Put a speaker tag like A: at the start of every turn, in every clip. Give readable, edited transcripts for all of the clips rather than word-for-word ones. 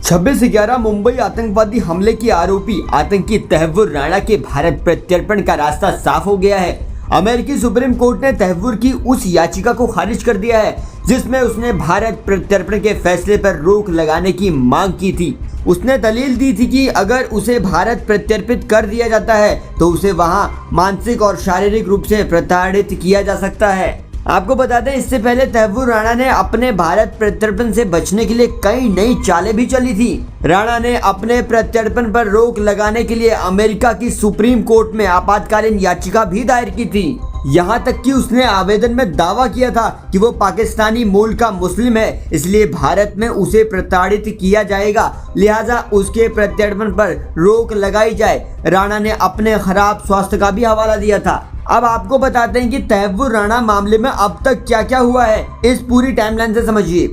A: छब्बीस 11 मुंबई आतंकवादी हमले की आरोपी आतंकी तहव्वुर राणा के भारत प्रत्यर्पण का रास्ता साफ हो गया है। अमेरिकी सुप्रीम कोर्ट ने तहव्वुर की उस याचिका को खारिज कर दिया है जिसमें उसने भारत प्रत्यर्पण के फैसले पर रोक लगाने की मांग की थी। उसने दलील दी थी कि अगर उसे भारत प्रत्यर्पित कर दिया जाता है तो उसे वहां मानसिक और शारीरिक रूप से प्रताड़ित किया जा सकता है। आपको बता दें, इससे पहले तहव्वुर राणा ने अपने भारत प्रत्यर्पण से बचने के लिए कई नई चालें भी चली थी। राणा ने अपने प्रत्यर्पण पर रोक लगाने के लिए अमेरिका की सुप्रीम कोर्ट में आपातकालीन याचिका भी दायर की थी। यहाँ तक कि उसने आवेदन में दावा किया था कि वो पाकिस्तानी मूल का मुस्लिम है, इसलिए भारत में उसे प्रताड़ित किया जाएगा, लिहाजा उसके प्रत्यर्पण पर रोक लगाई जाए। राणा ने अपने खराब स्वास्थ्य का भी हवाला दिया था। अब आपको बताते हैं कि तहव्वुर राणा मामले में अब तक क्या क्या हुआ है, इस पूरी टाइमलाइन से समझिए।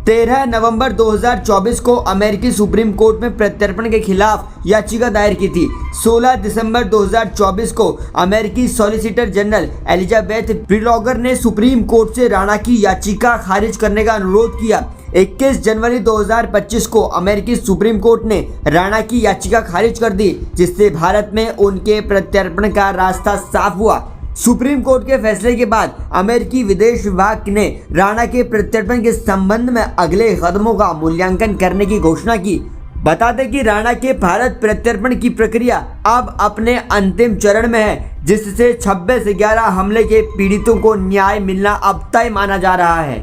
A: 13 नवंबर 2024 को अमेरिकी सुप्रीम कोर्ट में प्रत्यर्पण के खिलाफ याचिका दायर की थी। 16 दिसंबर 2024 को अमेरिकी सॉलिसिटर जनरल एलिजाबेथ प्रिलॉगर ने सुप्रीम कोर्ट से राणा की याचिका खारिज करने का अनुरोध किया। 21 जनवरी 2025 को अमेरिकी सुप्रीम कोर्ट ने राणा की याचिका खारिज कर दी, जिससे भारत में उनके प्रत्यर्पण का रास्ता साफ हुआ। सुप्रीम कोर्ट के फैसले के बाद अमेरिकी विदेश विभाग ने राणा के प्रत्यर्पण के संबंध में अगले कदमों का मूल्यांकन करने की घोषणा की। बता दें कि राणा के भारत प्रत्यर्पण की प्रक्रिया अब अपने अंतिम चरण में है, जिससे 26/11 हमले के पीड़ितों को न्याय मिलना अब तय माना जा रहा है।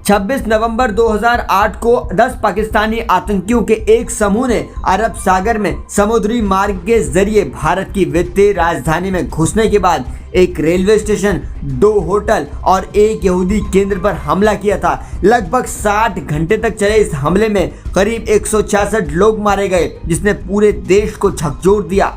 A: 26 नवंबर 2008 को 10 पाकिस्तानी आतंकियों के एक समूह ने अरब सागर में समुद्री मार्ग के जरिए भारत की वित्तीय राजधानी में घुसने के बाद एक रेलवे स्टेशन, 2 होटल और एक यहूदी केंद्र पर हमला किया था। लगभग 60 घंटे तक चले इस हमले में करीब 166 लोग मारे गए, जिसने पूरे देश को झकझोर दिया।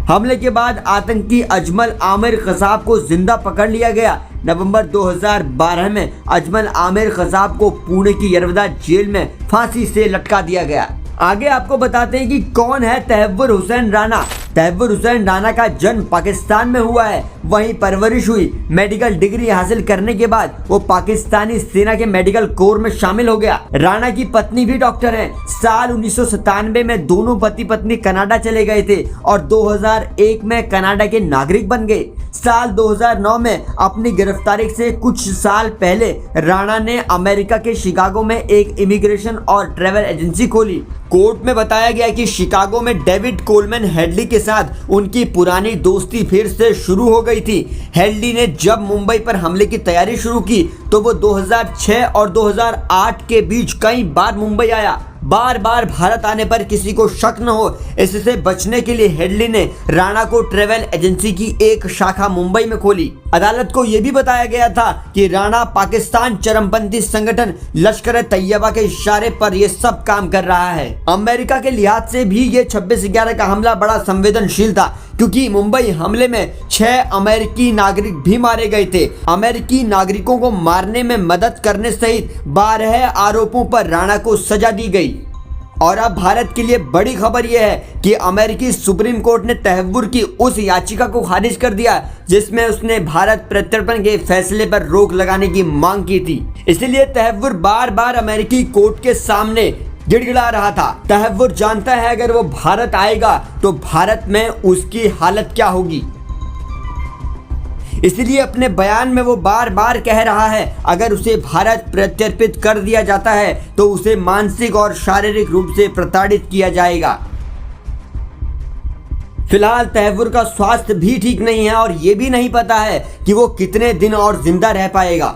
A: हमले के बाद आतंकी अजमल आमिर कसाब को जिंदा पकड़ लिया गया। नवंबर 2012 में अजमल आमिर कसाब को पुणे की यरवदा जेल में फांसी से लटका दिया गया। आगे आपको बताते हैं कि कौन है तहव्वुर हुसैन राणा। तहव्वुर हुसैन राणा का जन्म पाकिस्तान में हुआ है, वहीं परवरिश हुई। मेडिकल डिग्री हासिल करने के बाद वो पाकिस्तानी सेना के मेडिकल कोर में शामिल हो गया। राणा की पत्नी भी डॉक्टर हैं। साल 1997 में दोनों पति पत्नी कनाडा चले गए थे और 2001 में कनाडा के नागरिक बन गए। साल 2009 में अपनी गिरफ्तारी से कुछ साल पहले राणा ने अमेरिका के शिकागो में एक इमिग्रेशन और ट्रैवल एजेंसी खोली। कोर्ट में बताया गया कि शिकागो में डेविड कोलमैन हेडली के साथ उनकी पुरानी दोस्ती फिर से शुरू हो गई थी। हेडली ने जब मुंबई पर हमले की तैयारी शुरू की तो वो 2006 और 2008 के बीच कई बार मुंबई आया। बार बार भारत आने पर किसी को शक न हो, इससे बचने के लिए हेडली ने राणा को ट्रैवल एजेंसी की एक शाखा मुंबई में खोली। अदालत को यह भी बताया गया था कि राणा पाकिस्तान चरमपंथी संगठन लश्कर तैयबा के इशारे पर यह सब काम कर रहा है। अमेरिका के लिहाज से भी ये 26/11 का हमला बड़ा संवेदनशील था, क्योंकि मुंबई हमले में 6 अमेरिकी नागरिक भी मारे गए थे। अमेरिकी नागरिकों को मारने में मदद करने सहित 12 आरोपों पर राणा को सजा दी गई। और अब भारत के लिए बड़ी खबर यह है कि अमेरिकी सुप्रीम कोर्ट ने तहव्वुर की उस याचिका को खारिज कर दिया जिसमें उसने भारत प्रत्यर्पण के फैसले पर रोक लगाने की मांग की थी। इसलिए तहव्वुर बार बार अमेरिकी कोर्ट के सामने गिड़गिड़ा रहा था। तहव्वुर जानता है अगर वो भारत आएगा तो भारत में उसकी हालत क्या होगी। इसलिए अपने बयान में वो बार बार कह रहा है अगर उसे भारत प्रत्यर्पित कर दिया जाता है तो उसे मानसिक और शारीरिक रूप से प्रताड़ित किया जाएगा। फिलहाल तहव्वुर का स्वास्थ्य भी ठीक नहीं है और ये भी नहीं पता है कि वो कितने दिन और जिंदा रह पाएगा।